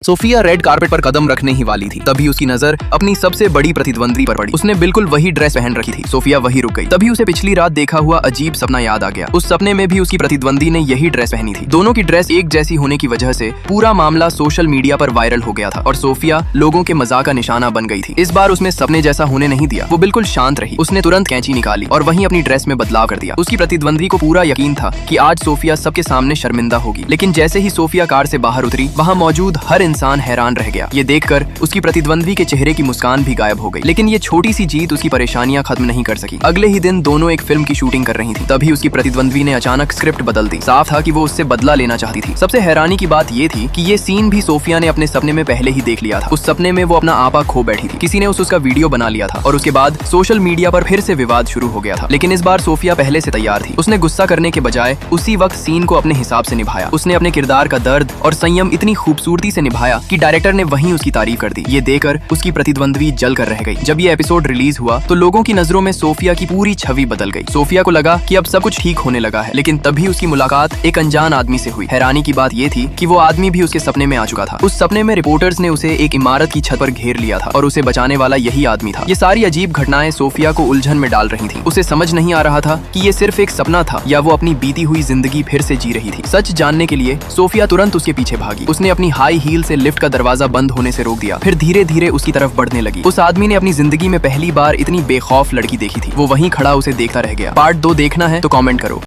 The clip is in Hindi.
सोफिया रेड कारपेट पर कदम रखने ही वाली थी, तभी उसकी नजर अपनी सबसे बड़ी प्रतिद्वंदी पर पड़ी। उसने बिल्कुल वही ड्रेस पहन रखी थी। सोफिया वही रुक गई। तभी उसे पिछली रात देखा हुआ अजीब सपना याद आ गया। उस सपने में भी उसकी प्रतिद्वंदी ने यही ड्रेस पहनी थी। दोनों की ड्रेस एक जैसी होने की वजह से पूरा मामला सोशल मीडिया पर वायरल हो गया था और सोफिया लोगों के मजाक का निशाना बन गई थी। इस बार उसने सपने जैसा होने नहीं दिया। वो बिल्कुल शांत रही। उसने तुरंत कैंची निकाली और वहीं अपनी ड्रेस में बदलाव कर दिया। उसकी प्रतिद्वंदी को पूरा यकीन था कि आज सोफिया सबके सामने शर्मिंदा होगी, लेकिन जैसे ही सोफिया कार से बाहर उतरी, वहाँ मौजूद हर इंसान हैरान रह गया। ये देखकर उसकी प्रतिद्वंदी के चेहरे की मुस्कान भी गायब हो गई। लेकिन ये छोटी सी जीत उसकी परेशानियां खत्म नहीं कर सकी। अगले ही दिन दोनों एक फिल्म की शूटिंग कर रही थी। तभी उसकी प्रतिद्वंदी ने अचानक स्क्रिप्ट बदल दी। साफ था कि वो उससे बदला लेना चाहती थी। सबसे हैरानी की बात ये थी कि ये सीन भी सोफिया ने अपने सपने में पहले ही देख लिया था। उस सपने में वो अपना आपा खो बैठी थी। किसी ने उसका वीडियो बना लिया था और उसके बाद सोशल मीडिया पर फिर से विवाद शुरू हो गया था। लेकिन इस बार सोफिया पहले से तैयार थी। उसने गुस्सा करने के बजाय उसी वक्त सीन को अपने हिसाब से निभाया। उसने अपने किरदार का दर्द और संयम इतनी खूबसूरती से निभाया कि डायरेक्टर ने वहीं उसकी तारीफ कर दी। ये देखकर उसकी प्रतिद्वंदी जल कर रह गई। जब ये एपिसोड रिलीज हुआ तो लोगों की नजरों में सोफिया की पूरी छवि बदल गई। सोफिया को लगा कि अब सब कुछ ठीक होने लगा है, लेकिन तभी उसकी मुलाकात एक अनजान आदमी से हुई। हैरानी की बात ये थी कि वो आदमी भी उसके सपने में आ चुका था। उस सपने में रिपोर्टर्स ने उसे एक इमारत की छत पर घेर लिया था और उसे बचाने वाला यही आदमी था। ये सारी अजीब घटनाएं सोफिया को उलझन में डाल रही थी। उसे समझ नहीं आ रहा था कि ये सिर्फ एक सपना था या वो अपनी बीती हुई जिंदगी फिर से जी रही थी। सच जानने के लिए सोफिया तुरंत उसके पीछे भागी। उसने अपनी हाई हील से लिफ्ट का दरवाजा बंद होने से रोक दिया, फिर धीरे धीरे उसकी तरफ बढ़ने लगी। उस आदमी ने अपनी जिंदगी में पहली बार इतनी बेखौफ लड़की देखी थी। वो वहीं खड़ा उसे देखता रह गया। पार्ट 2 देखना है तो कमेंट करो।